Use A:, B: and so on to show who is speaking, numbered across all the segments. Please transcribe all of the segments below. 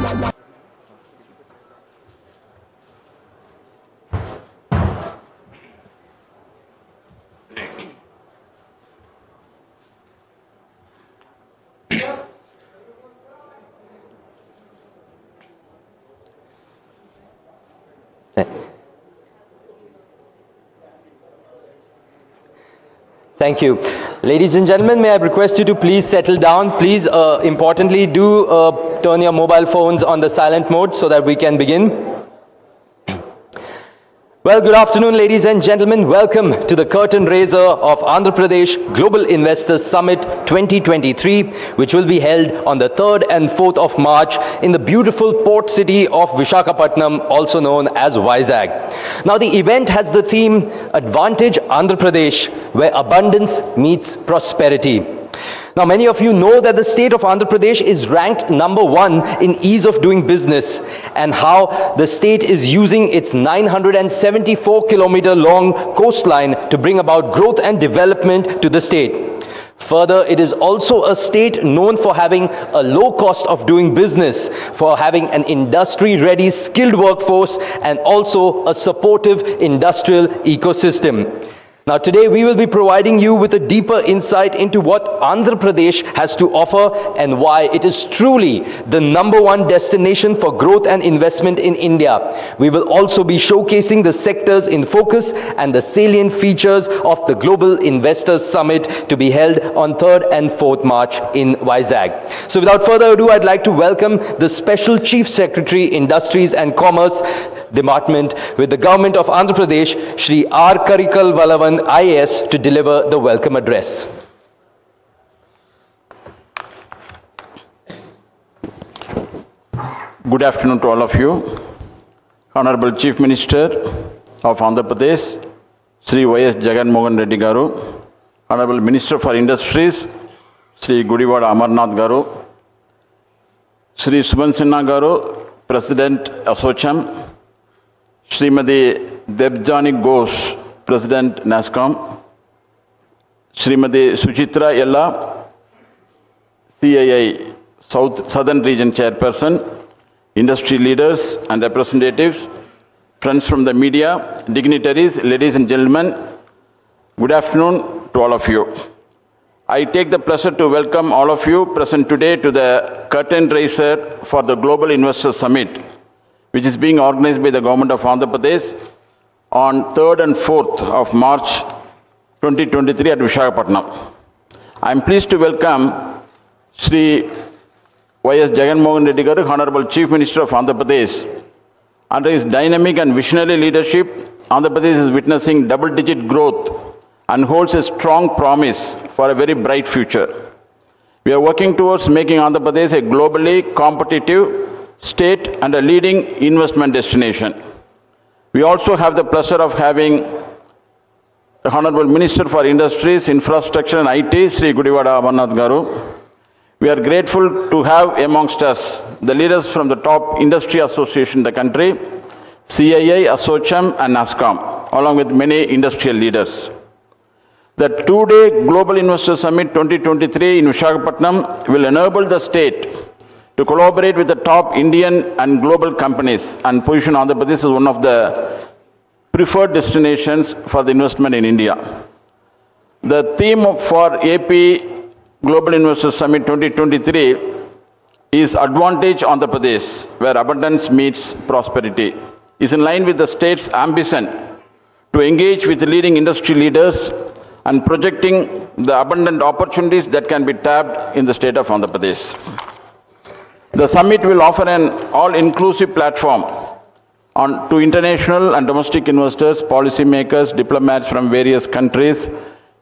A: Thank you. Ladies and gentlemen, may I request you to please settle down. Please, importantly, do turn your mobile phones on the silent mode so that we can begin. Well, good afternoon, ladies and gentlemen. Welcome to the curtain raiser of Andhra Pradesh Global Investors Summit 2023, which will be held on the 3rd and 4th of March in the beautiful port city of Visakhapatnam, also known as Vizag. Now, the event has the theme Advantage Andhra Pradesh, where abundance meets prosperity. Now, many of you know that the state of Andhra Pradesh is ranked #1 in ease of doing business, and how the state is using its 974-kilometer long coastline to bring about growth and development to the state. Further, it is also a state known for having a low cost of doing business, for having an industry-ready skilled workforce, and also a supportive industrial ecosystem. Now, today we will be providing you with a deeper insight into what Andhra Pradesh has to offer and why it is truly the #1 destination for growth and investment in India. We will also be showcasing the sectors in focus and the salient features of the Global Investors Summit to be held on 3rd and 4th March in Vizag. So without further ado, I'd like to welcome the Special Chief Secretary, Industries and Commerce Department with the Government of Andhra Pradesh, Shri R. Karikal Valavan, IAS, to deliver the welcome address.
B: Good afternoon to all of you. Honorable Chief Minister of Andhra Pradesh, Shri Y.S. Jagan Mohan Reddy Garu, Honorable Minister for Industries, Shri Gudivada Amarnath Garu, Shri Subhan Sinha Garu, President Assocham, Srimati Debjani Ghosh, President NASCOM, Srimati Suchitra Yella, CII Southern Region Chairperson, industry leaders and representatives, friends from the media, dignitaries, ladies and gentlemen, good afternoon to all of you. I take the pleasure to welcome all of you present today to the curtain raiser for the Global Investors Summit, which is being organized by the Government of Andhra Pradesh on 3rd and 4th of March 2023 at Visakhapatnam. I am pleased to welcome Shri Y.S. Jagan Mohan Reddy Garu, Honorable Chief Minister of Andhra Pradesh. Under his dynamic and visionary leadership, Andhra Pradesh is witnessing double-digit growth and holds a strong promise for a very bright future. We are working towards making Andhra Pradesh a globally competitive state and a leading investment destination. We also have the pleasure of having the Honorable Minister for Industries, Infrastructure and IT, Shri Gudivada Amarnath Garu. We are grateful to have amongst us the leaders from the top industry association in the country, CII, Assocham and NASCOM, along with many industrial leaders. The two-day Global Investor Summit 2023 in Visakhapatnam will enable the state to collaborate with the top Indian and global companies and position Andhra Pradesh as one of the preferred destinations for the investment in India. The theme for AP Global Investors Summit 2023 is Advantage Andhra Pradesh, where abundance meets prosperity. Is in line with the state's ambition to engage with the leading industry leaders and projecting the abundant opportunities that can be tapped in the state of Andhra Pradesh. The summit will offer an all-inclusive platform to international and domestic investors, policymakers, diplomats from various countries,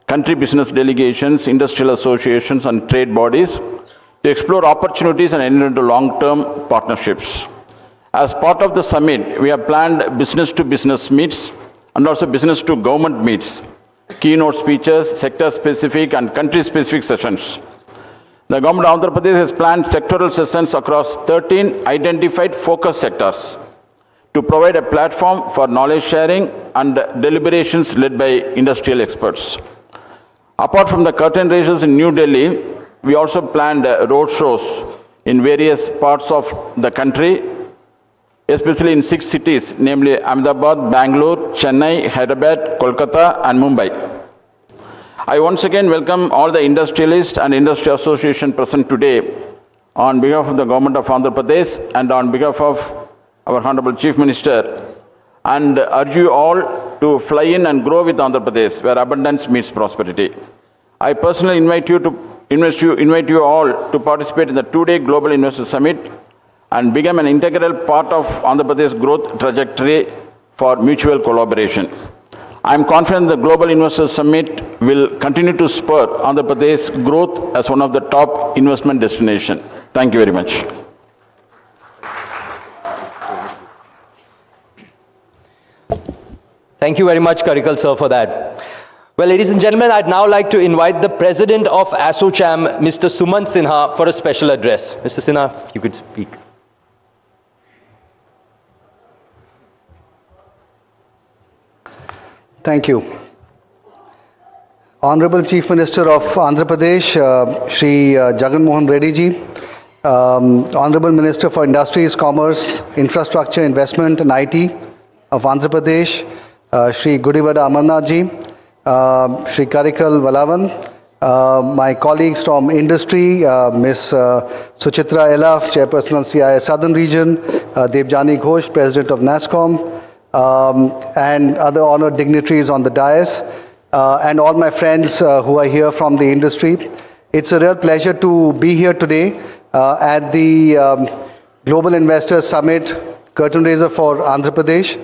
B: country business delegations, industrial associations and trade bodies to explore opportunities and enter into long-term partnerships. As part of the summit, we have planned business-to-business meets and also business-to-government meets, keynote speeches, sector-specific and country-specific sessions. The Government of Andhra Pradesh has planned sectoral sessions across 13 identified focus sectors to provide a platform for knowledge sharing and deliberations led by industrial experts. Apart from the curtain raisers in New Delhi, we also planned road shows in various parts of the country, especially in 6 cities, namely Ahmedabad, Bangalore, Chennai, Hyderabad, Kolkata and Mumbai. I once again welcome all the industrialists and industry association present today on behalf of the Government of Andhra Pradesh and on behalf of our Honorable Chief Minister, and urge you all to fly in and grow with Andhra Pradesh, where abundance meets prosperity. I personally invite you all to participate in the 2-day Global Investor Summit and become an integral part of Andhra Pradesh growth trajectory for mutual collaboration. I am confident the Global Investors Summit will continue to spur Andhra Pradesh growth as one of the top investment destinations. Thank you very much.
A: Thank you very much, Karikal sir, for that. Well, ladies and gentlemen, I'd now like to invite the President of ASSOCHAM, Mr. Sumant Sinha, for a special address. Mr. Sinha, if you could speak.
C: Thank you. Honorable Chief Minister of Andhra Pradesh, Shri Jagan Mohan Reddy ji, Honorable Minister for Industries, Commerce, Infrastructure, Investment and IT of Andhra Pradesh, Shri Gudivada Amarnath ji, Shri Karikal Valavan, my colleagues from industry, Ms. Suchitra Elaf, Chairperson of CII Southern Region, Debjani Ghosh, President of NASSCOM, and other honored dignitaries on the dais, and all my friends who are here from the industry. It's a real pleasure to be here today at the Global Investors Summit, curtain raiser for Andhra Pradesh.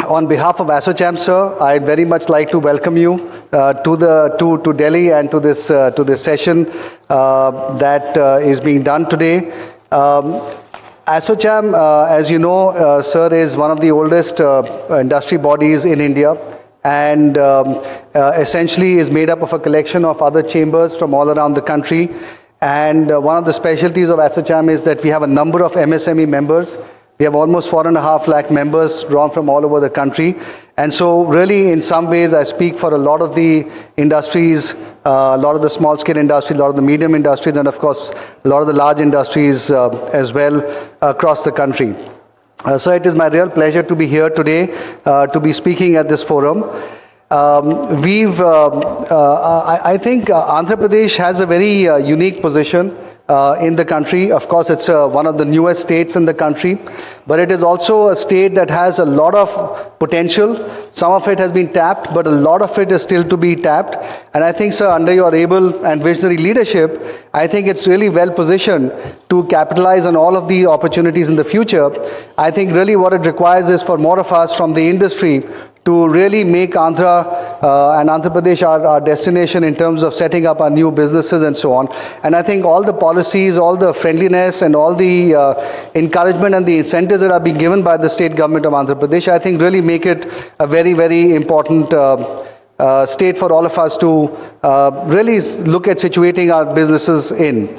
C: On behalf of ASSOCHAM, sir, I'd very much like to welcome you to Delhi and to this session that is being done today. ASSOCHAM, as you know, sir, is one of the oldest industry bodies in India, and essentially is made up of a collection of other chambers from all around the country. And one of the specialties of ASSOCHAM is that we have a number of MSME members. We have almost 4.5 lakh members drawn from all over the country. And so really, in some ways, I speak for a lot of the industries, a lot of the small scale industries, a lot of the medium industries, and of course, a lot of the large industries as well across the country. So it is my real pleasure to be here today to be speaking at this forum. I think Andhra Pradesh has a very unique position in the country. Of course, it's one of the newest states in the country, but it is also a state that has a lot of potential. Some of it has been tapped, but a lot of it is still to be tapped. And I think, sir, under your able and visionary leadership, I think it's really well positioned to capitalize on all of the opportunities in the future. I think really what it requires is for more of us from the industry to really make Andhra and Andhra Pradesh our destination in terms of setting up our new businesses and so on. And I think all the policies, all the friendliness and all the encouragement and the incentives that are being given by the state government of Andhra Pradesh, I think really make it a very, very important state for all of us to really look at situating our businesses in.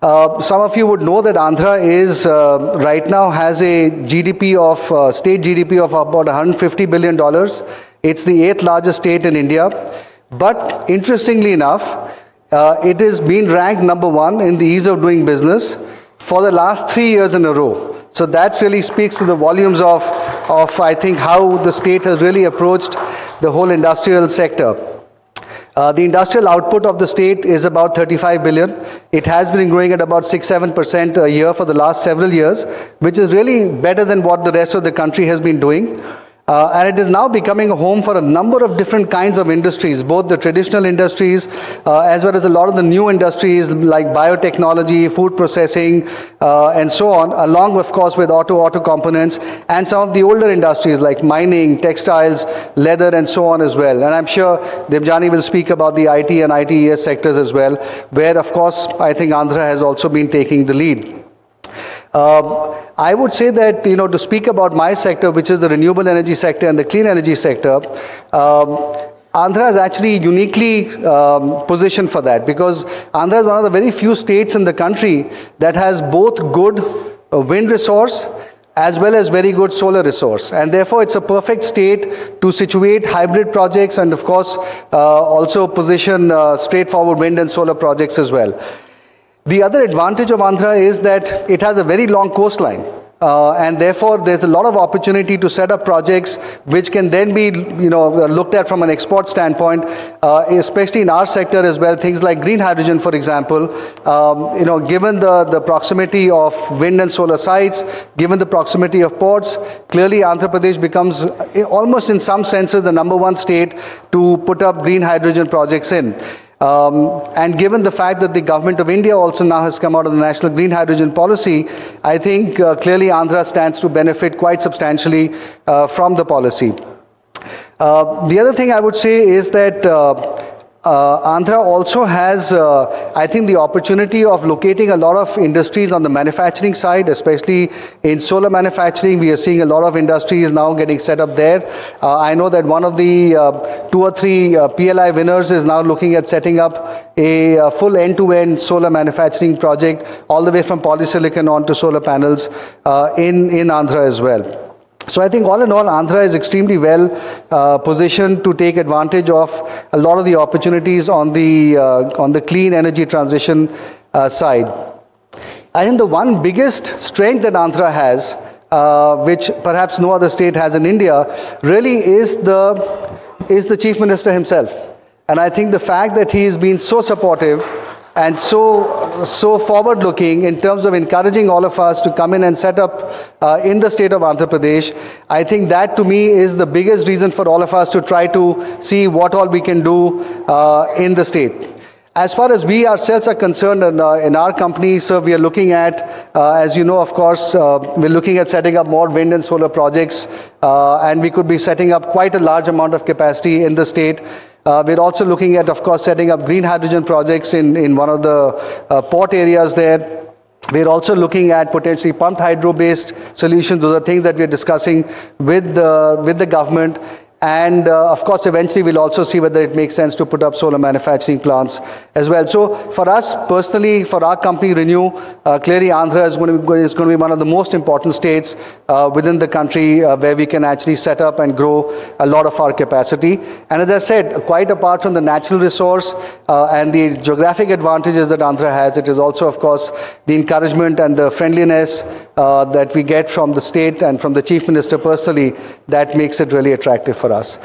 C: Some of you would know that Andhra is right now has a GDP of state GDP of about $150 billion. It's the 8th largest state in India. But interestingly enough, it is been ranked number 1 in the ease of doing business for the last 3 years in a row. So that really speaks to the volumes of I think how the state has really approached the whole industrial sector. The industrial output of the state is about 35 billion. It has been growing at about 6-7% a year for the last several years, which is really better than what the rest of the country has been doing. And it is now becoming a home for a number of different kinds of industries, both the traditional industries as well as a lot of the new industries like biotechnology, food processing, and so on, along of course with auto components and some of the older industries like mining, textiles, leather and so on as well. And I'm sure Debjani will speak about the IT and ITES sectors as well, where of course I think Andhra has also been taking the lead. I would say that, to speak about my sector, which is the renewable energy sector and the clean energy sector, Andhra is actually uniquely positioned for that, because Andhra is one of the very few states in the country that has both good wind resource as well as very good solar resource, and therefore it's a perfect state to situate hybrid projects and of course also position straightforward wind and solar projects as well. The other advantage of Andhra is that it has a very long coastline. And therefore, there's a lot of opportunity to set up projects which can then be, looked at from an export standpoint, especially in our sector as well. Things like green hydrogen, for example. Given the proximity of wind and solar sites, given the proximity of ports, clearly Andhra Pradesh becomes almost in some senses the #1 state to put up green hydrogen projects in. And given the fact that the government of India also now has come out of the National Green Hydrogen Policy, I think clearly Andhra stands to benefit quite substantially from the policy. The other thing I would say is that Andhra also has, I think, the opportunity of locating a lot of industries on the manufacturing side, especially in solar manufacturing. We are seeing a lot of industries now getting set up there. I know that one of the 2 or 3 PLI winners is now looking at setting up a full end-to-end solar manufacturing project, all the way from polysilicon on to solar panels in Andhra as well. So I think all in all, Andhra is extremely well positioned to take advantage of a lot of the opportunities on the clean energy transition side. I think the one biggest strength that Andhra has, which perhaps no other state has in India, really is the Chief Minister himself. And I think the fact that he has been so supportive and so forward-looking in terms of encouraging all of us to come in and set up in the state of Andhra Pradesh, I think that to me is the biggest reason for all of us to try to see what all we can do in the state. As far as we ourselves are concerned in our company, so we are looking at, as you know, of course, we're looking at setting up more wind and solar projects, and we could be setting up quite a large amount of capacity in the state. We're also looking at, of course, setting up green hydrogen projects in one of the port areas there. We're also looking at potentially pumped hydro-based solutions. Those are things that we're discussing with the government. And of course, eventually we'll also see whether it makes sense to put up solar manufacturing plants as well. So for us personally, for our company Renew, clearly Andhra is going to be one of the most important states within the country where we can actually set up and grow a lot of our capacity. And as I said, quite apart from the natural resource and the geographic advantages that Andhra has, it is also, of course, the encouragement and the friendliness that we get from the state and from the Chief Minister personally that makes it really attractive for us.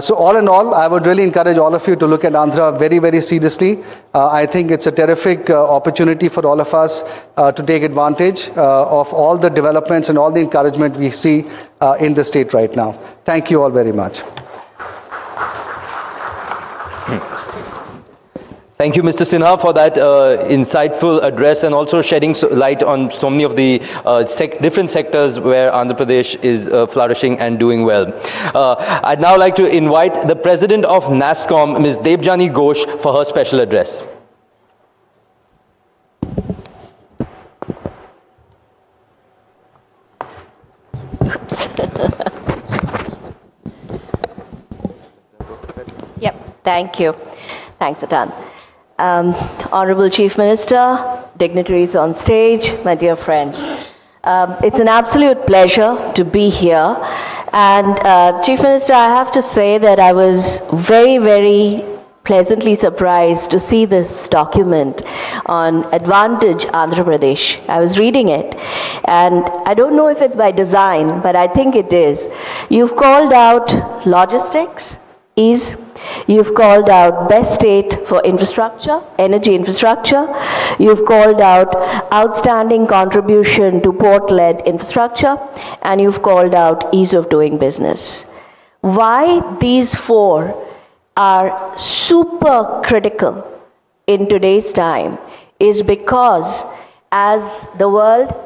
C: So all in all, I would really encourage all of you to look at Andhra very, very seriously. I think it's a terrific opportunity for all of us to take advantage of all the developments and all the encouragement we see in the state right now. Thank you all very much.
A: Thank you, Mr. Sinha, for that insightful address and also shedding light on so many of the different sectors where Andhra Pradesh is flourishing and doing well. I'd now like to invite the President of NASSCOM, Ms. Debjani Ghosh, for her special address.
D: Yep, thank you. Thanks a ton. Honorable Chief Minister, dignitaries on stage, my dear friends. It's an absolute pleasure to be here. And Chief Minister, I have to say that I was very, very pleasantly surprised to see this document on Advantage Andhra Pradesh. I was reading it, and I don't know if it's by design, but I think it is. You've called out logistics, ease. You've called out best state for infrastructure, energy infrastructure. You've called out outstanding contribution to port-led infrastructure, and you've called out ease of doing business. Why these four are super critical in today's time is because as the world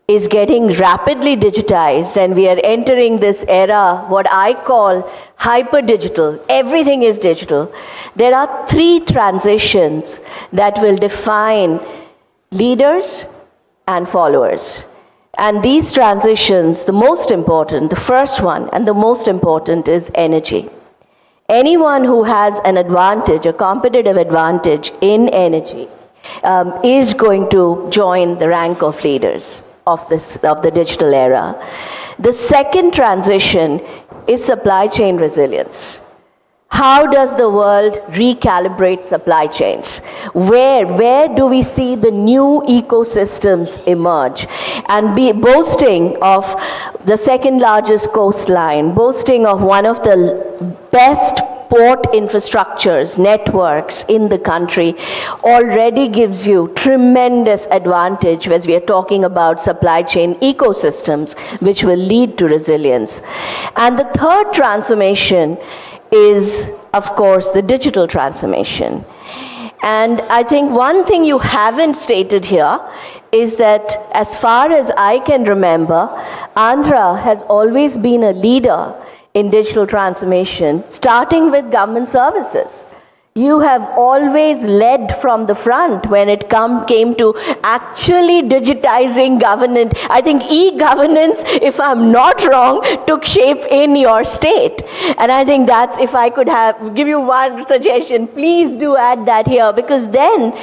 D: is getting rapidly digitized and we are entering this era, what I call hyper-digital, everything is digital, there are three transitions that will define leaders and followers. And these transitions, the most important, the first one and the most important is energy. Anyone who has an advantage, a competitive advantage in energy, is going to join the rank of leaders of the digital era. The second transition is supply chain resilience. How does the world recalibrate supply chains? Where do we see the new ecosystems emerge? And be boasting of the second largest coastline, boasting of one of the best port infrastructures, networks in the country, already gives you tremendous advantage as we are talking about supply chain ecosystems, which will lead to resilience. And the third transformation is, of course, the digital transformation. And I think one thing you haven't stated here is that as far as I can remember, Andhra has always been a leader in digital transformation, starting with government services. You have always led from the front when it came to actually digitizing governance. I think e-governance, if I'm not wrong, took shape in your state. And I think that's, if I could give you one suggestion, please do add that here, because then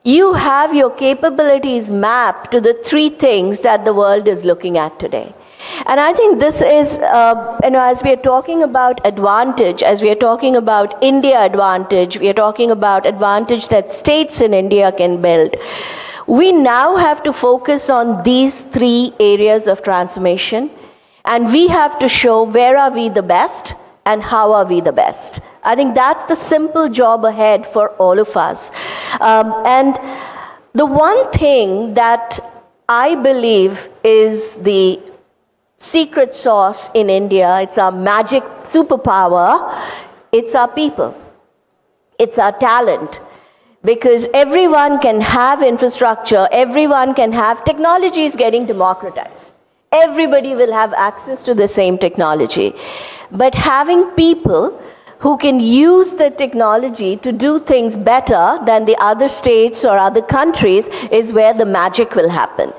D: you have your capabilities mapped to the three things that the world is looking at today. And I think this is, as we are talking about advantage, as we are talking about India advantage, we are talking about advantage that states in India can build. We now have to focus on these three areas of transformation, and we have to show where are we the best and how are we the best. I think that's the simple job ahead for all of us. And the one thing that I believe is the secret sauce in India, it's our magic superpower, it's our people, it's our talent. Because everyone can have infrastructure, everyone can have, technology is getting democratized. Everybody will have access to the same technology. But having people who can use the technology to do things better than the other states or other countries is where the magic will happen.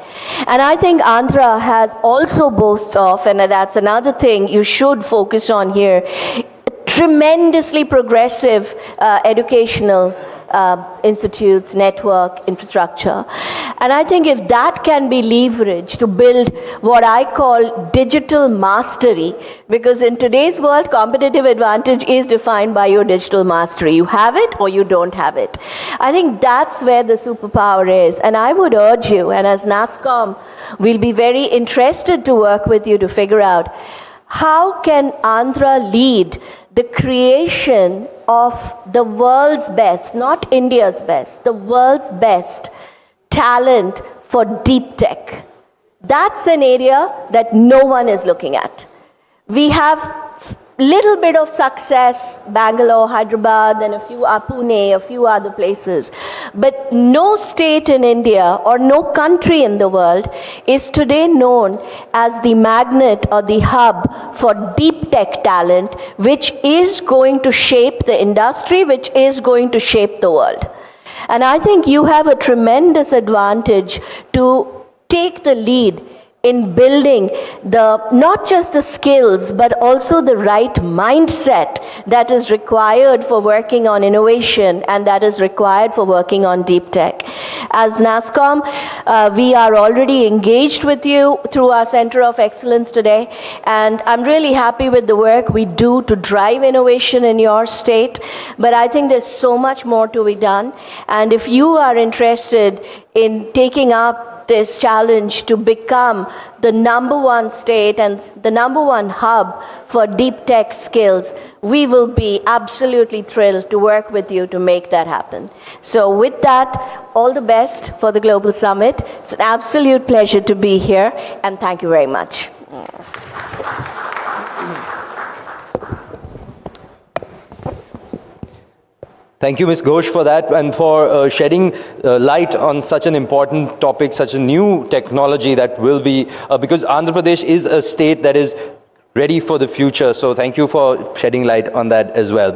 D: And I think Andhra has also boasts of, and that's another thing you should focus on here, tremendously progressive educational institutes, network, infrastructure. And I think if that can be leveraged to build what I call digital mastery, because in today's world, competitive advantage is defined by your digital mastery. You have it or you don't have it. I think that's where the superpower is. And I would urge you, and as NASSCOM, we'll be very interested to work with you to figure out how can Andhra lead the creation of the world's best, not India's best, the world's best talent for deep tech. That's an area that no one is looking at. We have little bit of success, Bangalore, Hyderabad, and Pune, a few other places. But no state in India or no country in the world is today known as the magnet or the hub for deep tech talent, which is going to shape the industry, which is going to shape the world. And I think you have a tremendous advantage to take the lead in building not just the skills, but also the right mindset that is required for working on innovation and that is required for working on deep tech. As NASSCOM, we are already engaged with you through our Center of Excellence today, and I'm really happy with the work we do to drive innovation in your state, but I think there's so much more to be done, and if you are interested in taking up this challenge to become the #1 state and the #1 hub for deep tech skills, we will be absolutely thrilled to work with you to make that happen. So with that, all the best for the Global Summit. It's an absolute pleasure to be here, and thank you very much.
A: Thank you, Ms. Ghosh, for that and for shedding light on such an important topic, such a new technology that will be, because Andhra Pradesh is a state that is ready for the future. So thank you for shedding light on that as well.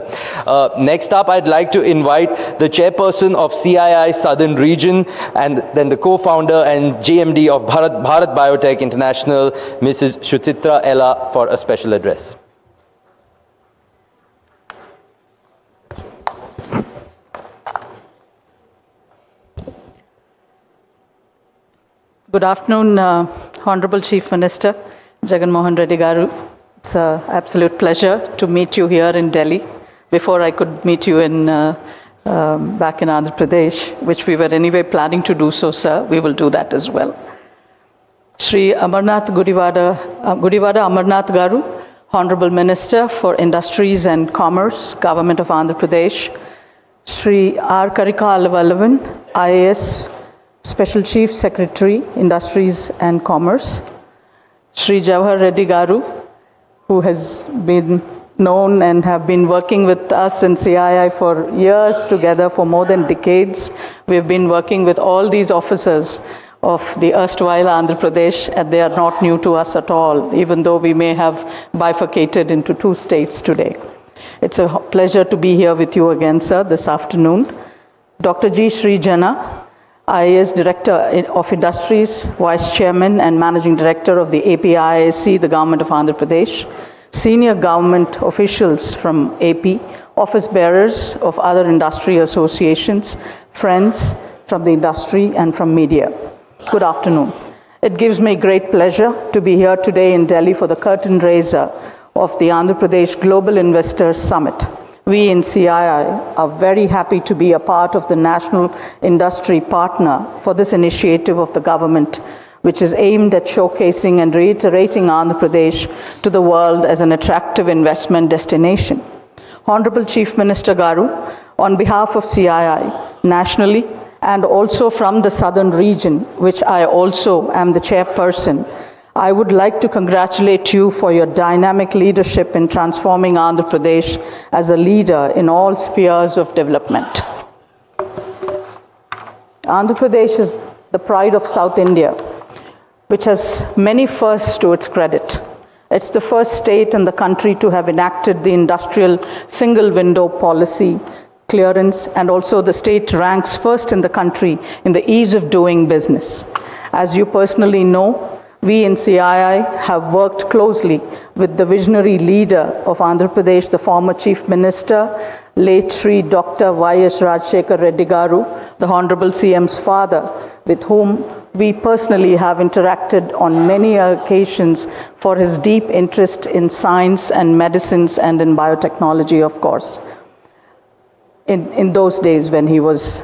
A: Next up, I'd like to invite the chairperson of CII Southern Region and then the co-founder and JMD of Bharat Biotech International, Mrs. Suchitra Ella, for a special address.
E: Good afternoon, Honorable Chief Minister Jagan Mohan Reddy Garu. It's an absolute pleasure to meet you here in Delhi before I could meet you in back in Andhra Pradesh, which we were anyway planning to do so, sir. We will do that as well. Shri Amarnath Gudivada Amarnath Garu, Honorable Minister for Industries and Commerce, Government of Andhra Pradesh. Shri R. Karikal Vallavan, IAS, Special Chief Secretary, Industries and Commerce. Shri Jawahar Reddy Garu, who has been known and have been working with us in CII for years together, for more than decades. We have been working with all these officers of the erstwhile Andhra Pradesh, and they are not new to us at all, even though we may have bifurcated into two states today. It's a pleasure to be here with you again, sir, this afternoon. Dr. G. Sri Jana, IAS Director of Industries, Vice Chairman and Managing Director of the APIIC, the Government of Andhra Pradesh. Senior government officials from AP, office bearers of other industry associations, friends from the industry and from media. Good afternoon. It gives me great pleasure to be here today in Delhi for the curtain raiser of the Andhra Pradesh Global Investors Summit. We in CII are very happy to be a part of the national industry partner for this initiative of the government, which is aimed at showcasing and reiterating Andhra Pradesh to the world as an attractive investment destination. Honorable Chief Minister Garu, on behalf of CII nationally and also from the southern region, which I also am the chairperson, I would like to congratulate you for your dynamic leadership in transforming Andhra Pradesh as a leader in all spheres of development. Andhra Pradesh is the pride of South India, which has many firsts to its credit. It's the first state in the country to have enacted the industrial single window policy clearance, and also the state ranks first in the country in the ease of doing business. As you personally know, we in CII have worked closely with the visionary leader of Andhra Pradesh, the former Chief Minister, late Shri Dr. Y.S. Rajshekhar Reddy Garu, the Honorable CM's father, with whom we personally have interacted on many occasions for his deep interest in science and medicines and in biotechnology, of course, in those days when he was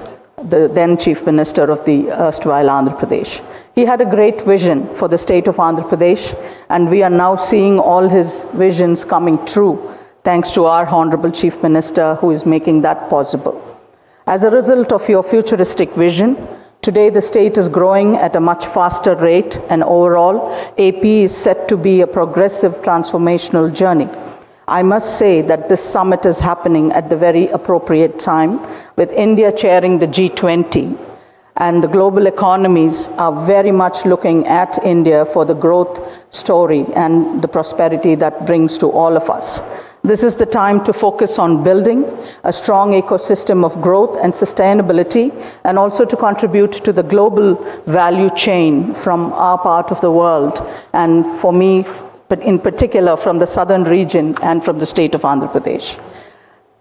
E: the then Chief Minister of the erstwhile Andhra Pradesh. He had a great vision for the state of Andhra Pradesh, and we are now seeing all his visions coming true, thanks to our Honorable Chief Minister who is making that possible. As a result of your futuristic vision, today the state is growing at a much faster rate, and overall AP is set to be a progressive transformational journey. I must say that this summit is happening at the very appropriate time, with India chairing the G20, and the global economies are very much looking at India for the growth story and the prosperity that brings to all of us. This is the time to focus on building a strong ecosystem of growth and sustainability, and also to contribute to the global value chain from our part of the world, and for me, but in particular from the southern region and from the state of Andhra Pradesh.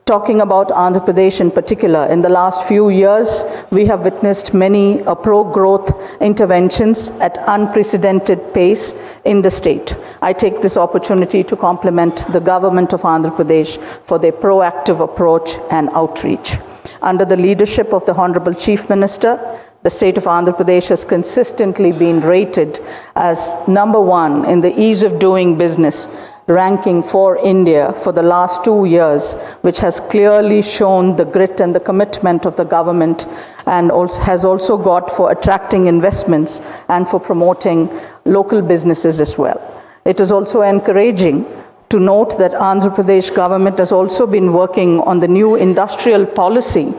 E: Talking about Andhra Pradesh in particular, in the last few years, we have witnessed many pro-growth interventions at unprecedented pace in the state. I take this opportunity to compliment the government of Andhra Pradesh for their proactive approach and outreach. Under the leadership of the Honorable Chief Minister, the state of Andhra Pradesh has consistently been rated as #1 in the ease of doing business ranking for India for the last 2 years, which has clearly shown the grit and the commitment of the government, and has also got for attracting investments and for promoting local businesses as well. It is also encouraging to note that Andhra Pradesh government has also been working on the new industrial policy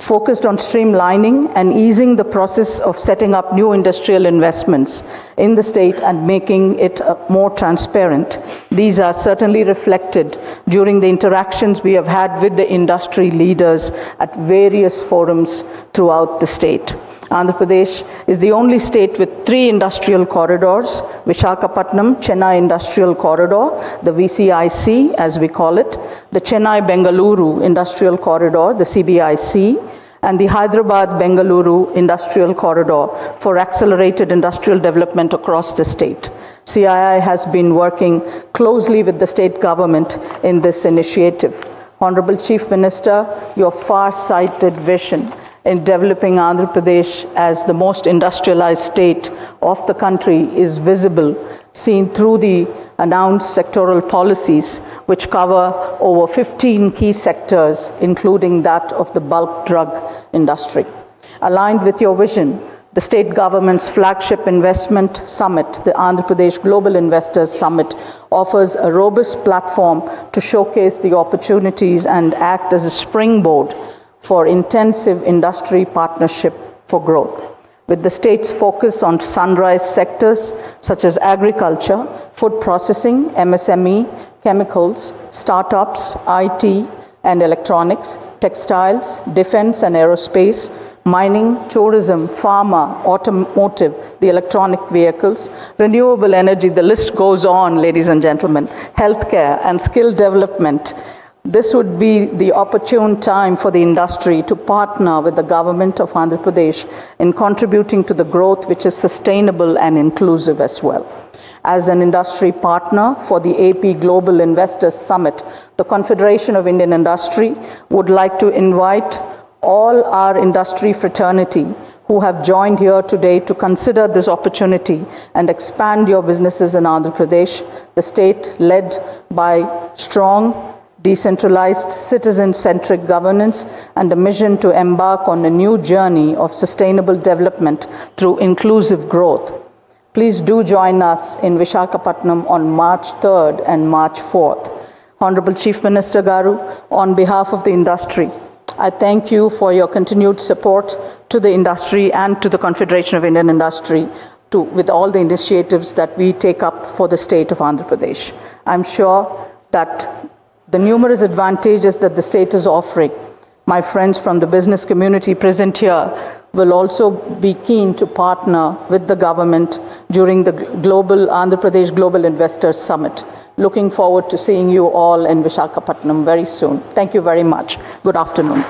E: focused on streamlining and easing the process of setting up new industrial investments in the state and making it more transparent. These are certainly reflected during the interactions we have had with the industry leaders at various forums throughout the state. Andhra Pradesh is the only state with 3 industrial corridors: Visakhapatnam Chennai Industrial Corridor, the VCIC as we call it, the Chennai Bengaluru Industrial Corridor, the CBIC, and the Hyderabad Bengaluru Industrial Corridor for accelerated industrial development across the state. CII has been working closely with the state government in this initiative. Honorable Chief Minister, your far-sighted vision in developing Andhra Pradesh as the most industrialized state of the country is visible, seen through the announced sectoral policies which cover over 15 key sectors, including that of the bulk drug industry. Aligned with your vision, the state government's flagship investment summit, the Andhra Pradesh Global Investors Summit, offers a robust platform to showcase the opportunities and act as a springboard for intensive industry partnership for growth. With the state's focus on sunrise sectors such as agriculture, food processing, MSME, chemicals, startups, IT and electronics, textiles, defense and aerospace, mining, tourism, pharma, automotive, the electronic vehicles, renewable energy, the list goes on, ladies and gentlemen, healthcare and skill development. This would be the opportune time for the industry to partner with the government of Andhra Pradesh in contributing to the growth which is sustainable and inclusive as well. As an industry partner for the AP Global Investors Summit, the Confederation of Indian Industry would like to invite all our industry fraternity who have joined here today to consider this opportunity and expand your businesses in Andhra Pradesh, the state led by strong, decentralized, citizen-centric governance and a mission to embark on a new journey of sustainable development through inclusive growth. Please do join us in Visakhapatnam on March 3rd and March 4th. Honorable Chief Minister Garu, on behalf of the industry, I thank you for your continued support to the industry and to the Confederation of Indian Industry with all the initiatives that we take up for the state of Andhra Pradesh. I'm sure that the numerous advantages that the state is offering, my friends from the business community present here will also be keen to partner with the government during the Andhra Pradesh Global Investors Summit. Looking forward to seeing you all in Visakhapatnam very soon. Thank you very much. Good afternoon.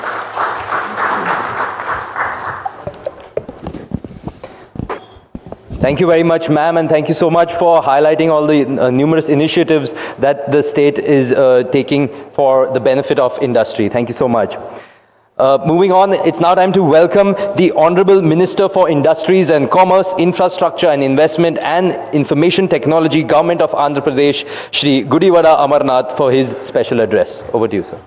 A: Thank you very much, ma'am, and thank you so much for highlighting all the numerous initiatives that the state is taking for the benefit of industry. Thank you so much. Moving on, it's now time to welcome the Honorable Minister for Industries and Commerce, Infrastructure and Investment and Information Technology, Government of Andhra Pradesh, Shri Gudivada Amarnath, for his special address. Over to you, sir.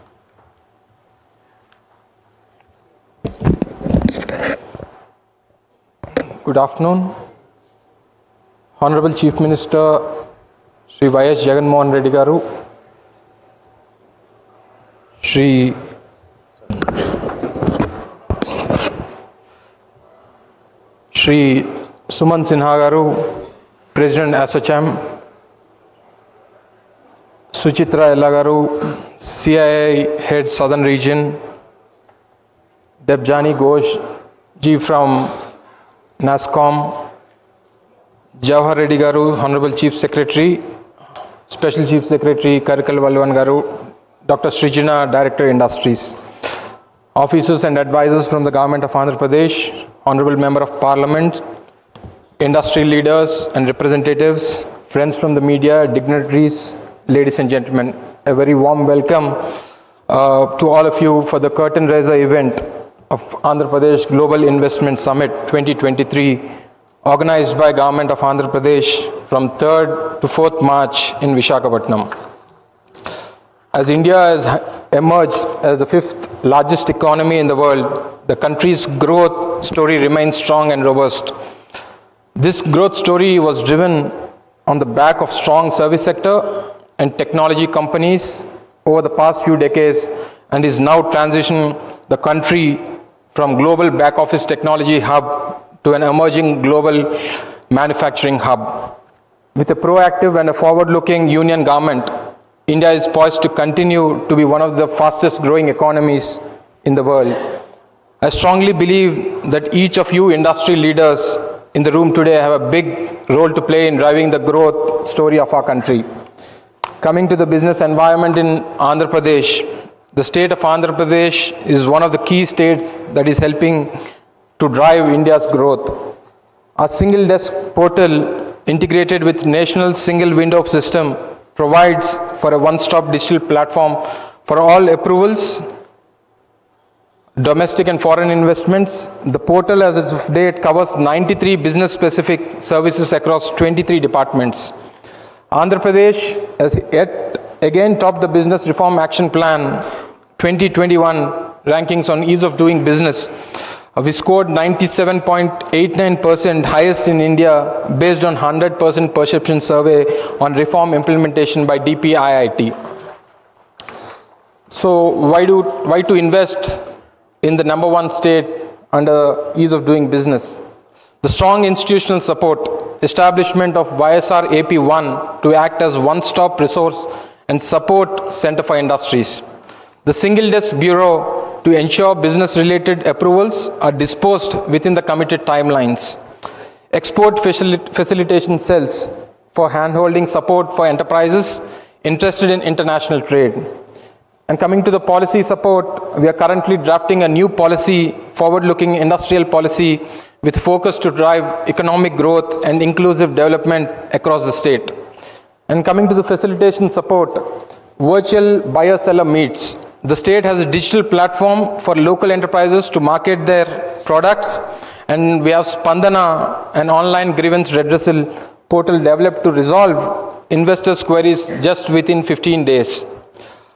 F: Good afternoon. Honorable Chief Minister Shri Y.S. Jagan Mohan Reddy Garu, Shri Suman Sinha Garu, President ASSOCHAM, Suchitra Ella Garu, CII Head Southern Region, Debjani Ghosh Ji from NASCOM, Jawahar Reddy Garu, Honorable Chief Secretary, Special Chief Secretary Karikal Valvan Garu, Dr. Srijana, Director Industries, officers and advisors from the Government of Andhra Pradesh, Honorable Member of Parliament, industry leaders and representatives, friends from the media, dignitaries, ladies and gentlemen, a very warm welcome to all of you for the curtain raiser event of Andhra Pradesh Global Investment Summit 2023, organized by Government of Andhra Pradesh from 3rd to 4th March in Visakhapatnam. As India has emerged as the 5th largest economy in the world, the country's growth story remains strong and robust. This growth story was driven on the back of strong service sector and technology companies over the past few decades and is now transitioning the country from global back office technology hub to an emerging global manufacturing hub. With a proactive and a forward-looking union government, India is poised to continue to be one of the fastest growing economies in the world. I strongly believe that each of you industry leaders in the room today have a big role to play in driving the growth story of our country. Coming to the business environment in Andhra Pradesh, the state of Andhra Pradesh is one of the key states that is helping to drive India's growth. Our single desk portal integrated with national single window system, provides for a one-stop digital platform for all approvals, domestic and foreign investments. The portal as of date covers 93 business-specific services across 23 departments. Andhra Pradesh has yet again topped the Business Reform Action Plan 2021 rankings on ease of doing business. We scored 97.89%, highest in India, based on 100% perception survey on reform implementation by DPIIT. So why to invest in the number one state under ease of doing business? The strong institutional support, establishment of YSR AP1 to act as one-stop resource and support center for industries. The single desk bureau to ensure business-related approvals are disposed within the committed timelines. Export facilitation cells for hand-holding support for enterprises interested in international trade. And coming to the policy support, we are currently drafting a new policy, forward-looking industrial policy with focus to drive economic growth and inclusive development across the state. And coming to the facilitation support, virtual buyer-seller meets. The state has a digital platform for local enterprises to market their products, and we have Spandana, an online grievance redressal portal developed to resolve investors' queries just within 15 days.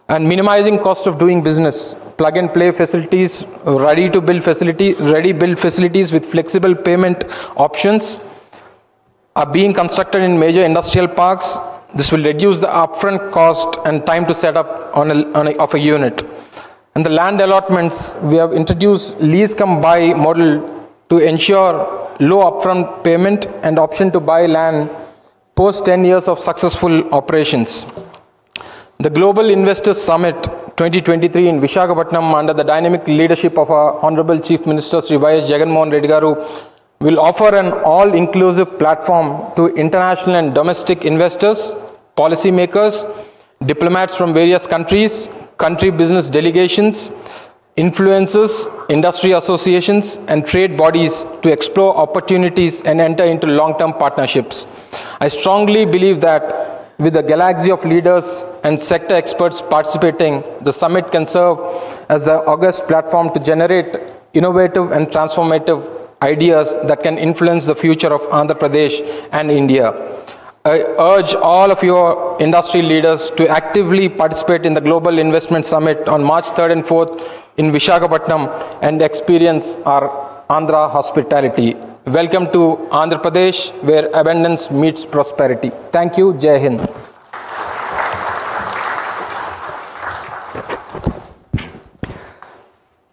F: And minimizing cost of doing business, plug-and-play facilities, ready-build facilities with flexible payment options are being constructed in major industrial parks. This will reduce the upfront cost and time to set up of a unit. And the land allotments, we have introduced lease-cum-buy model to ensure low upfront payment and option to buy land post 10 years of successful operations. The Global Investors Summit 2023 in Visakhapatnam, under the dynamic leadership of our Honorable Chief Minister Sri Y.S. Jagan Mohan Reddy Garu, will offer an all-inclusive platform to international and domestic investors, policymakers, diplomats from various countries, country business delegations, influencers, industry associations, and trade bodies to explore opportunities and enter into long-term partnerships. I strongly believe that with the galaxy of leaders and sector experts participating, the summit can serve as the august platform to generate innovative and transformative ideas that can influence the future of Andhra Pradesh and India. I urge all of your industry leaders to actively participate in the Global Investment Summit on March 3rd and 4th in Visakhapatnam and experience our Andhra hospitality. Welcome to Andhra Pradesh, where abundance meets prosperity. Thank you. Jai Hind.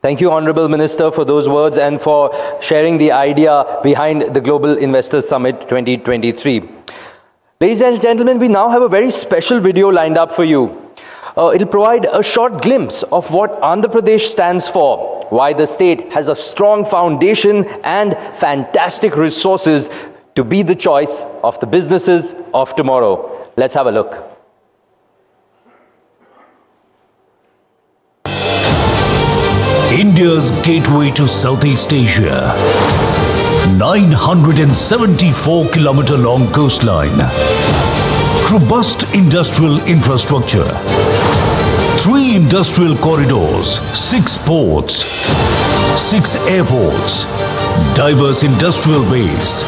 A: Thank you, Honorable Minister, for those words and for sharing the idea behind the Global Investors Summit 2023. Ladies and gentlemen, we now have a very special video lined up for you. It'll provide a short glimpse of what Andhra Pradesh stands for, why the state has a strong foundation and fantastic resources to be the choice of the businesses of tomorrow. Let's have a look.
G: India's gateway to Southeast Asia. 974-kilometer long coastline. Robust industrial infrastructure. 3 industrial corridors, 6 ports, 6 airports, diverse industrial base,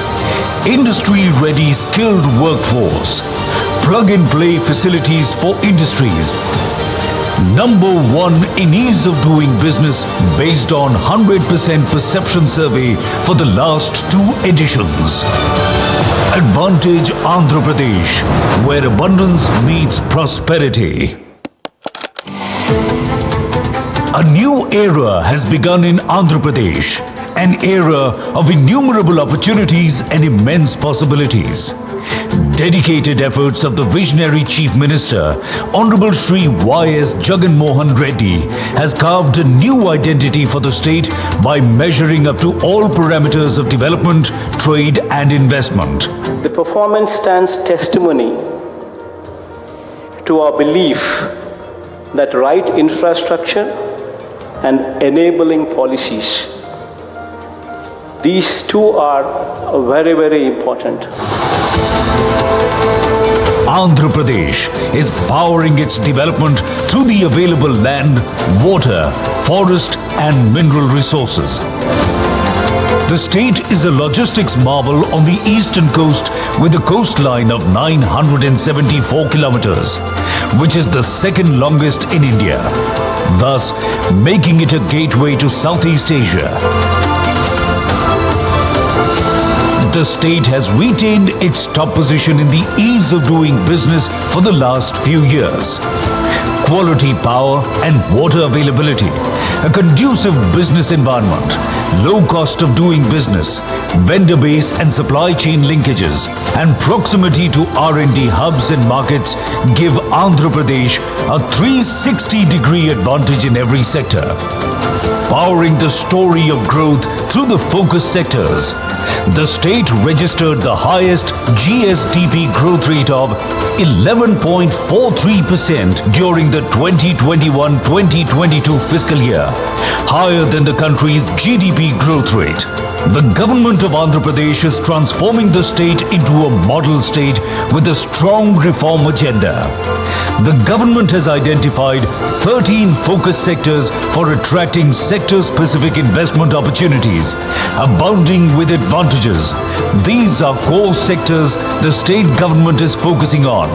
G: industry-ready skilled workforce, plug-and-play facilities for industries. Number 1 in ease of doing business based on 100% perception survey for the last 2 editions. Advantage Andhra Pradesh, where abundance meets prosperity. A new era has begun in Andhra Pradesh, an era of innumerable opportunities and immense possibilities. Dedicated efforts of the visionary Chief Minister, Honorable Shri Y.S. Jagan Mohan Reddy, has carved a new identity for the state by measuring up to all parameters of development, trade and investment.
H: The performance stands testimony to our belief that right infrastructure and enabling policies, these two are very, very important.
G: Andhra Pradesh is powering its development through the available land, water, forest and mineral resources. The state is a logistics marvel on the eastern coast with a coastline of 974 kilometers, which is the second longest in India, thus making it a gateway to Southeast Asia. The state has retained its top position in the ease of doing business for the last few years. Quality power and water availability, a conducive business environment, low cost of doing business, vendor base and supply chain linkages, and proximity to R&D hubs and markets give Andhra Pradesh a 360-degree advantage in every sector. Powering the story of growth through the focus sectors, the state registered the highest GSDP growth rate of 11.43% during the 2021-2022 fiscal year, higher than the country's GDP growth rate. The government of Andhra Pradesh is transforming the state into a model state with a strong reform agenda. The government has identified 13 focus sectors for attracting sector-specific investment opportunities, abounding with advantages. These are core sectors the state government is focusing on.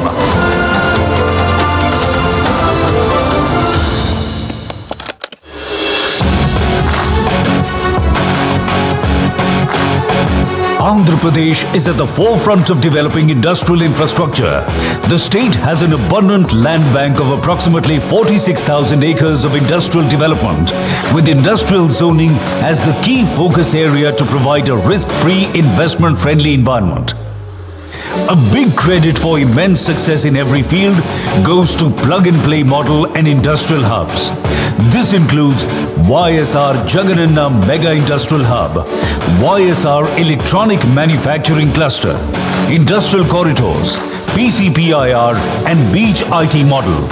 G: Andhra Pradesh is at the forefront of developing industrial infrastructure. The state has an abundant land bank of approximately 46,000 acres of industrial development, with industrial zoning as the key focus area to provide a risk-free, investment-friendly environment. A big credit for immense success in every field goes to plug-and-play model and industrial hubs. This includes YSR Jagannath Mega Industrial Hub, YSR Electronic Manufacturing Cluster, Industrial Corridors, PCPIR and Beach IT model.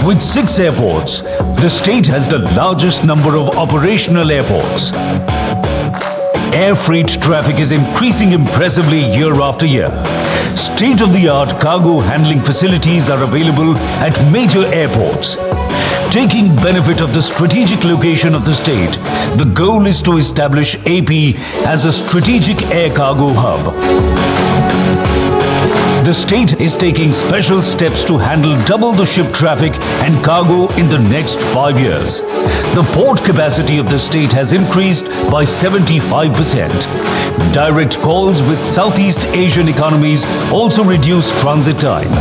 G: With 6 airports, the state has the largest number of operational airports. Air freight traffic is increasing impressively year after year. State-of-the-art cargo handling facilities are available at major airports. Taking benefit of the strategic location of the state, the goal is to establish AP as a strategic air cargo hub. The state is taking special steps to handle double the ship traffic and cargo in the next 5 years. The port capacity of the state has increased by 75%. Direct calls with Southeast Asian economies also reduce transit time.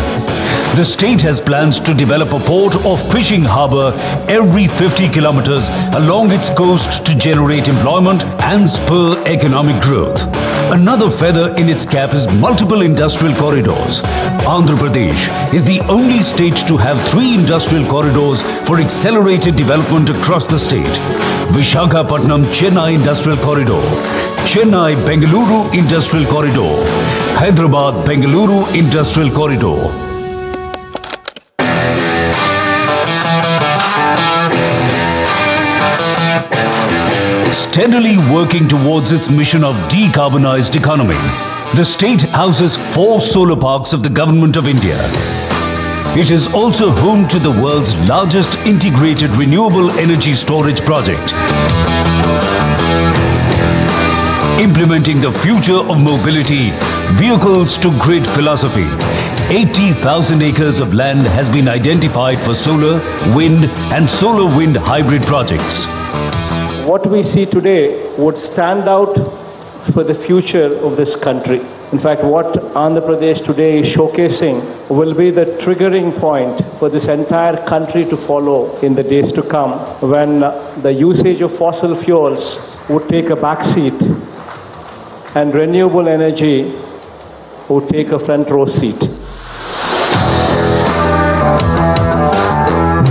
G: The state has plans to develop a port or fishing harbour every 50 kilometers along its coast to generate employment and spur economic growth. Another feather in its cap is multiple industrial corridors. Andhra Pradesh is the only state to have 3 industrial corridors for accelerated development across the state. Visakhapatnam-Chennai Industrial Corridor, Chennai-Bengaluru Industrial Corridor, Hyderabad-Bengaluru Industrial Corridor. Steadily working towards its mission of decarbonized economy, the state houses 4 solar parks of the Government of India. It is also home to the world's largest integrated renewable energy storage project. Implementing the future of mobility, vehicles to grid philosophy, 80,000 acres of land has been identified for solar, wind and solar wind hybrid projects.
H: What we see today would stand out for the future of this country. In fact, what Andhra Pradesh today is showcasing will be the triggering point for this entire country to follow in the days to come, when the usage of fossil fuels would take a backseat and renewable energy would take a front row seat.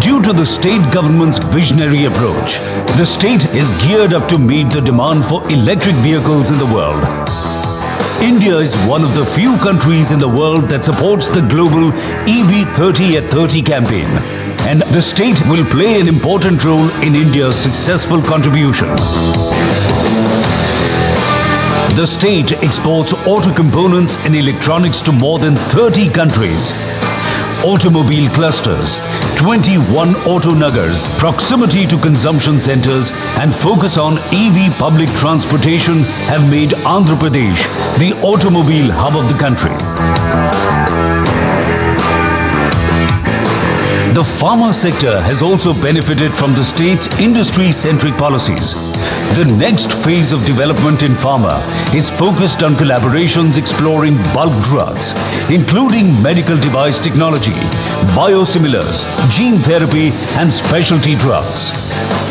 G: Due to the state government's visionary approach, the state is geared up to meet the demand for electric vehicles in the world. India is one of the few countries in the world that supports the global EV30 at 30 campaign, and the state will play an important role in India's successful contribution. The state exports auto components and electronics to more than 30 countries. Automobile clusters, 21 auto nagars, proximity to consumption centers and focus on EV public transportation have made Andhra Pradesh the automobile hub of the country. The pharma sector has also benefited from the state's industry-centric policies. The next phase of development in pharma is focused on collaborations exploring bulk drugs, including medical device technology, biosimilars, gene therapy and specialty drugs.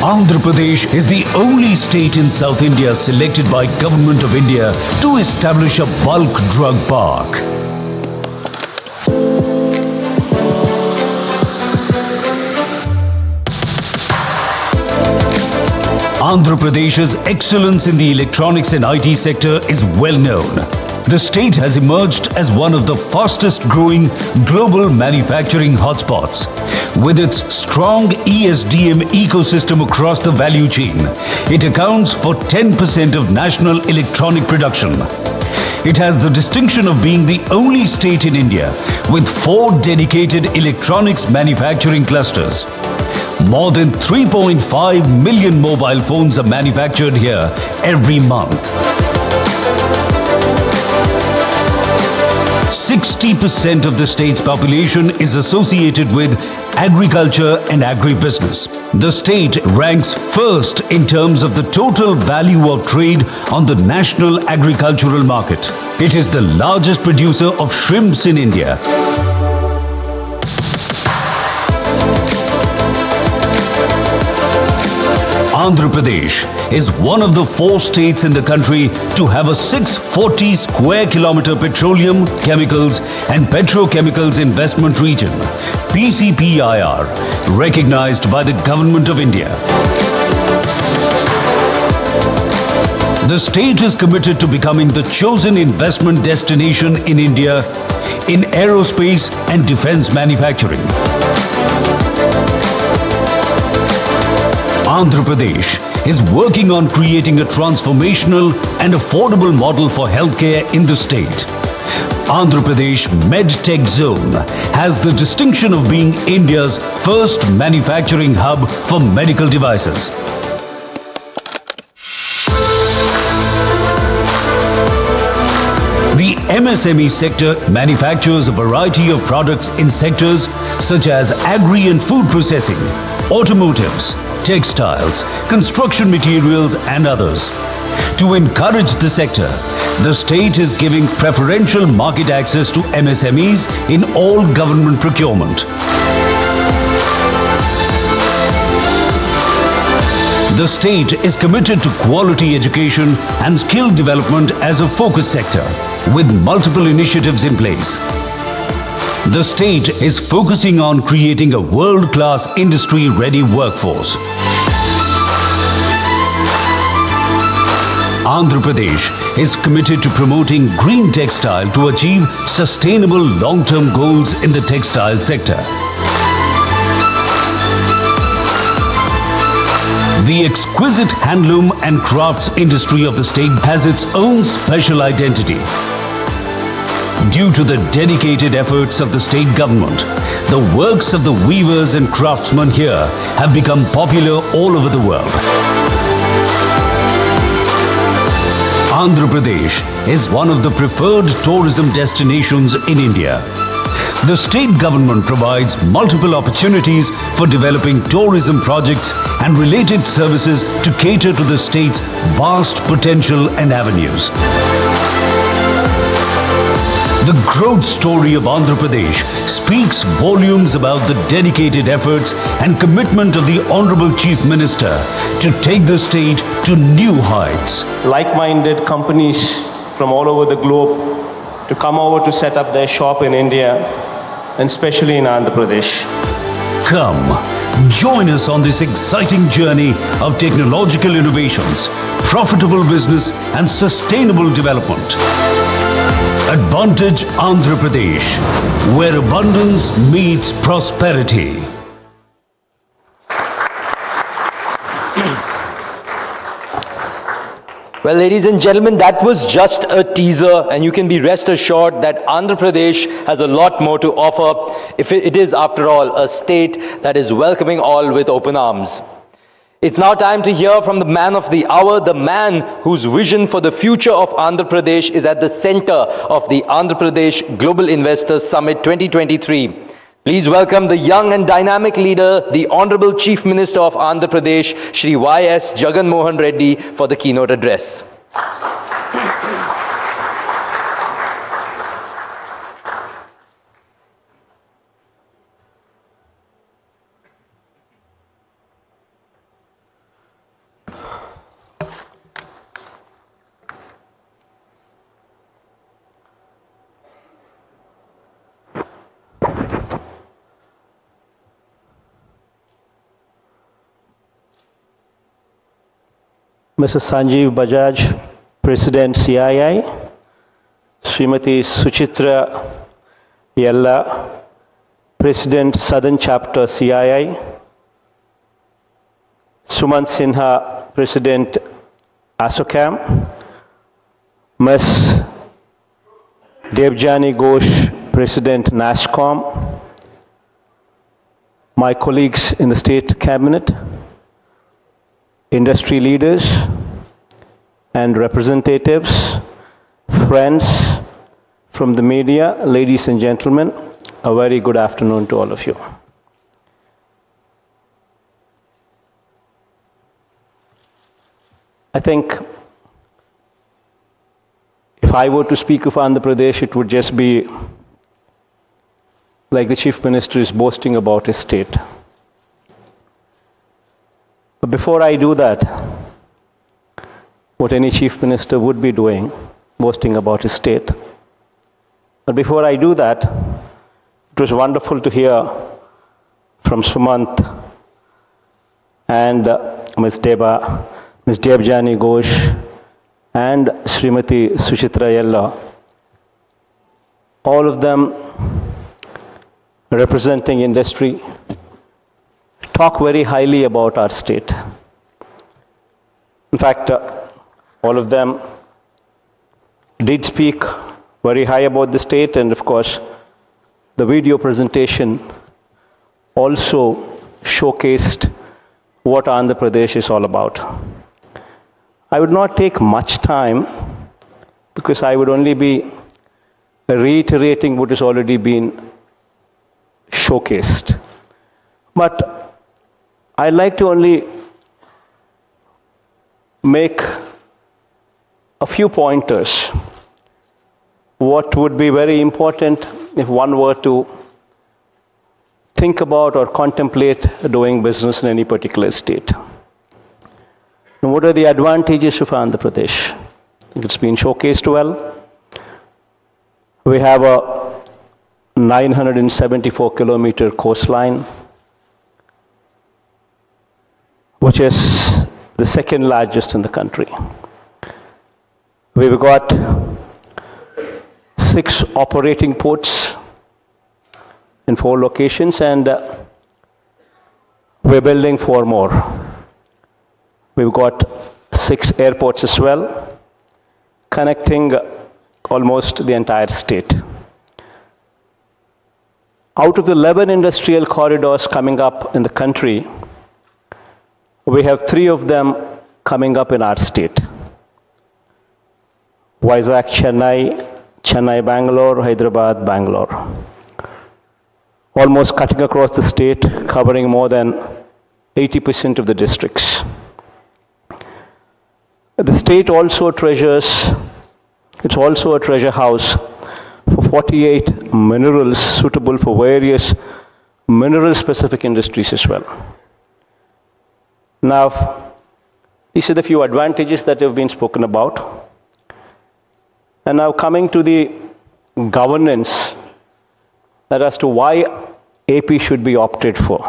G: Andhra Pradesh is the only state in South India selected by Government of India to establish a bulk drug park. Andhra Pradesh's excellence in the electronics and IT sector is well known. The state has emerged as one of the fastest growing global manufacturing hotspots. With its strong ESDM ecosystem across the value chain, it accounts for 10% of national electronic production. It has the distinction of being the only state in India with 4 dedicated electronics manufacturing clusters. More than 3.5 million mobile phones are manufactured here every month. 60% of the state's population is associated with agriculture and agribusiness. The state ranks first in terms of the total value of trade on the national agricultural market. It is the largest producer of shrimps in India. Andhra Pradesh is one of the 4 states in the country to have a 640 square kilometer petroleum, chemicals and petrochemicals investment region, PCPIR, recognized by the Government of India. The state is committed to becoming the chosen investment destination in India in aerospace and defense manufacturing. Andhra Pradesh is working on creating a transformational and affordable model for healthcare in the state. Andhra Pradesh MedTech Zone has the distinction of being India's first manufacturing hub for medical devices. The MSME sector manufactures a variety of products in sectors such as agri and food processing, automotives, textiles, construction materials and others. To encourage the sector, the state is giving preferential market access to MSMEs in all government procurement. The state is committed to quality education and skill development as a focus sector, with multiple initiatives in place. The state is focusing on creating a world-class industry-ready workforce. Andhra Pradesh is committed to promoting green textile to achieve sustainable long-term goals in the textile sector. The exquisite handloom and crafts industry of the state has its own special identity. Due to the dedicated efforts of the state government, the works of the weavers and craftsmen here have become popular all over the world. Andhra Pradesh is one of the preferred tourism destinations in India. The state government provides multiple opportunities for developing tourism projects and related services to cater to the state's vast potential and avenues. The growth story of Andhra Pradesh speaks volumes about the dedicated efforts and commitment of the Honorable Chief Minister to take the state to new heights.
H: Like-minded companies from all over the globe to come over to set up their shop in India, and especially in Andhra Pradesh.
G: Come, join us on this exciting journey of technological innovations, profitable business and sustainable development. Advantage Andhra Pradesh, where abundance meets prosperity.
A: Well, ladies and gentlemen, that was just a teaser, and you can be rest assured that Andhra Pradesh has a lot more to offer. If it is, after all, a state that is welcoming all with open arms. It's now time to hear from the man of the hour, the man whose vision for the future of Andhra Pradesh is at the center of the Andhra Pradesh Global Investors Summit 2023. Please welcome the young and dynamic leader, the Honorable Chief Minister of Andhra Pradesh, Shri Y.S. Jagan Mohan Reddy, for the keynote address.
H: Mr. Sanjeev Bajaj, President CII, Srimati Suchitra Yella, President Southern Chapter CII, Sumant Sinha, President ASSOCHAM, Ms. Debjani Ghosh, President NASSCOM, my colleagues in the State Cabinet, industry leaders and representatives, friends from the media, ladies and gentlemen, a very good afternoon to all of you. I think if I were to speak of Andhra Pradesh, it would just be like the Chief Minister is boasting about his state. But before I do that, what any Chief Minister would be doing, boasting about his state. But before I do that, it was wonderful to hear from Sumant and Ms. Debjani Ghosh and Srimati Suchitra Yella, all of them representing industry, talk very highly about our state. In fact, all of them did speak very high about the state, and of course, the video presentation also showcased what Andhra Pradesh is all about. I would not take much time because I would only be reiterating what has already been showcased. But I'd like to only make a few pointers. What would be very important if one were to think about or contemplate doing business in any particular state. Now, what are the advantages of Andhra Pradesh? I think it's been showcased well. We have a 974-kilometer coastline, which is the second largest in the country. We've got 6 operating ports in 4 locations, and we're building 4 more. We've got 6 airports as well, connecting almost the entire state. Out of the 11 industrial corridors coming up in the country, we have 3 of them coming up in our state. Vizag, Chennai, Chennai, Bangalore, Hyderabad, Bangalore. Almost cutting across the state, covering more than 80% of the districts. The state also treasures, it's also a treasure house for 48 minerals suitable for various mineral-specific industries as well. Now, these are the few advantages that have been spoken about. And now coming to the governance, that as to why AP should be opted for.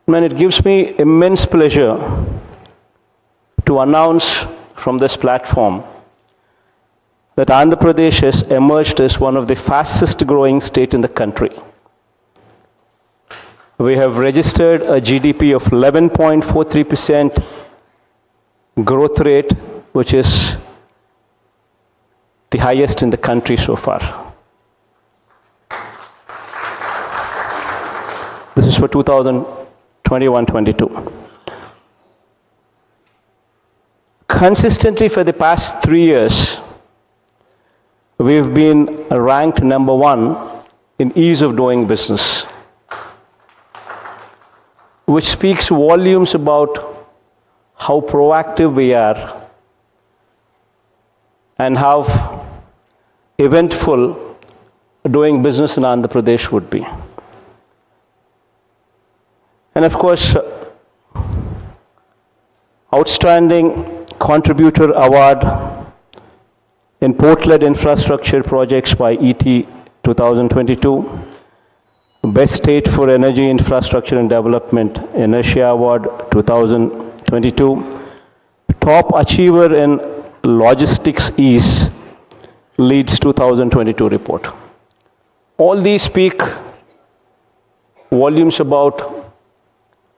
H: And it gives me immense pleasure to announce from this platform that Andhra Pradesh has emerged as one of the fastest growing states in the country. We have registered a GDP of 11.43% growth rate which is the highest in the country so far. This is for 2021-22. Consistently for the past 3 years, we've been ranked number 1 in ease of doing business, which speaks volumes about how proactive we are and how eventful doing business in Andhra Pradesh would be. And of course, outstanding contributor award in port-led infrastructure projects by ET 2022, Best State for Energy Infrastructure and Development in Asia Award 2022, Top Achiever in Logistics Ease Leads 2022 report. All these speak volumes about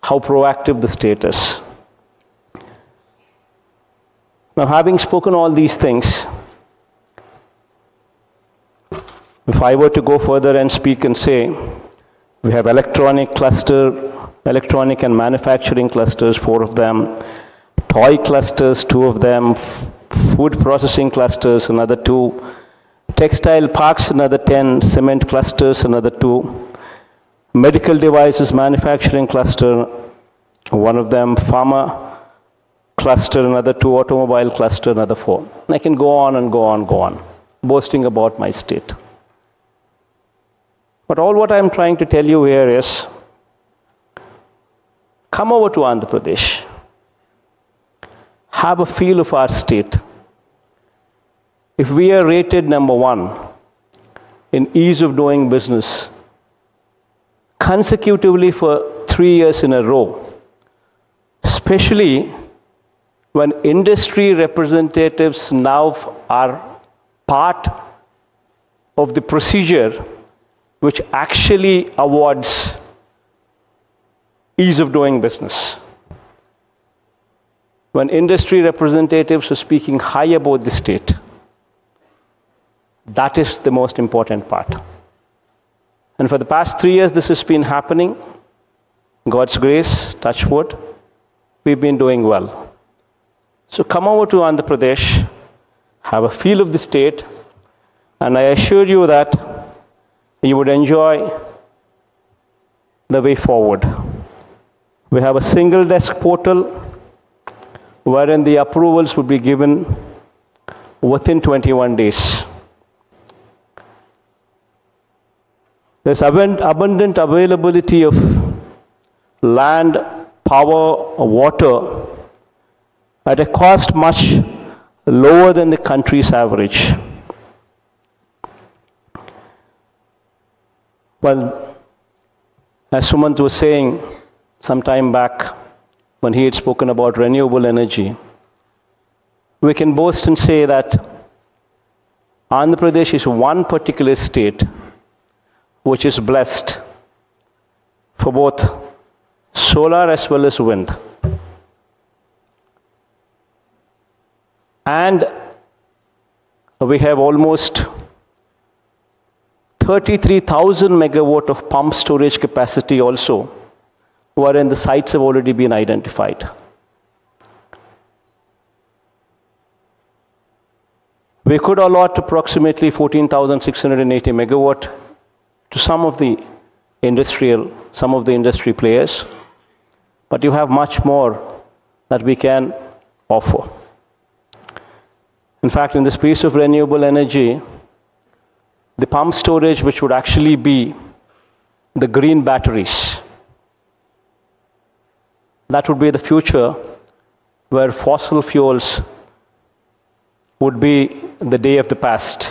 H: how proactive the state is. Now, having spoken all these things, if I were to go further and speak and say, we have electronic and manufacturing clusters, 4 of them, toy clusters, 2 of them, food processing clusters, another 2, textile parks, another 10, cement clusters, another 2, medical devices manufacturing cluster, 1 of them, pharma cluster, another 2, automobile cluster, another 4. And I can go on and go on, boasting about my state. But all what I'm trying to tell you here is, come over to Andhra Pradesh, have a feel of our state. If we are rated number 1 in ease of doing business consecutively for 3 years in a row, especially when industry representatives now are part of the procedure which actually awards ease of doing business. When industry representatives are speaking high about the state, that is the most important part. And for the past 3 years, this has been happening. God's grace, touch wood, we've been doing well. So come over to Andhra Pradesh, have a feel of the state, and I assure you that you would enjoy the way forward. We have a single desk portal wherein the approvals would be given within 21 days. There's abundant availability of land, power, water at a cost much lower than the country's average. Well, as Sumant was saying some time back when he had spoken about renewable energy, we can boast and say that Andhra Pradesh is one particular state which is blessed for both solar as well as wind. And we have almost 33,000 megawatt of pump storage capacity also, wherein the sites have already been identified. We could allot approximately 14,680 megawatt to some of the industry players, but you have much more that we can offer. In fact, in the space of renewable energy, the pump storage, which would actually be the green batteries, that would be the future where fossil fuels would be the day of the past.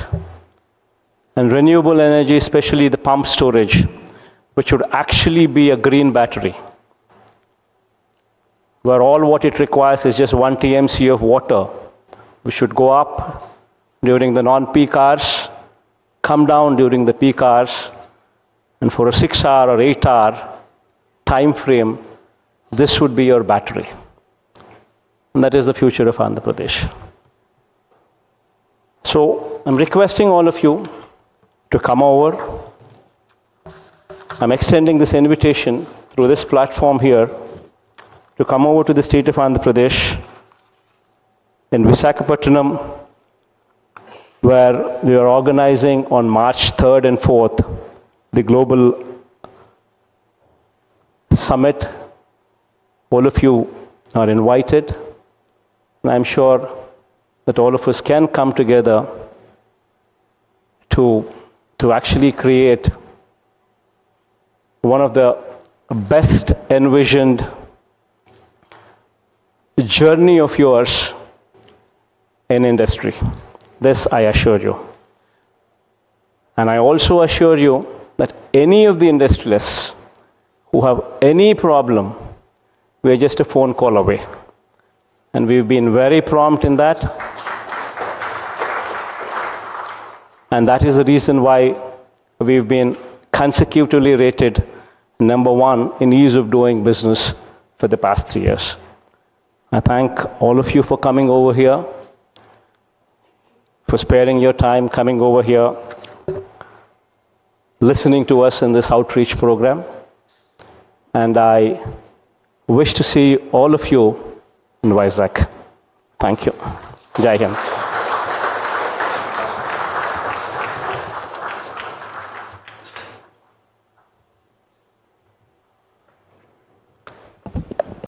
H: And renewable energy, especially the pump storage, which would actually be a green battery, where all what it requires is just 1 TMC of water, which should go up during the non-peak hours, come down during the peak hours, and for a 6-hour or 8-hour time frame, this would be your battery. and that is the future of Andhra Pradesh. So I'm requesting all of you to come over. I'm extending this invitation through this platform here to come over to the state of Andhra Pradesh in Visakhapatnam, where we are organizing on March 3rd and 4th the global summit. All of you are invited, and I'm sure that all of us can come together to actually create one of the best envisioned journey of yours in industry. This I assure you. And I also assure you that any of the industrialists who have any problem, we are just a phone call away. And we've been very prompt in that. And that is the reason why we've been consecutively rated #1 in ease of doing business for the past 3 years. I thank all of you for coming over here, for sparing your time coming over here, listening to us in this outreach program. And I wish to see all of you in Vizag. Thank you. Jai Hind.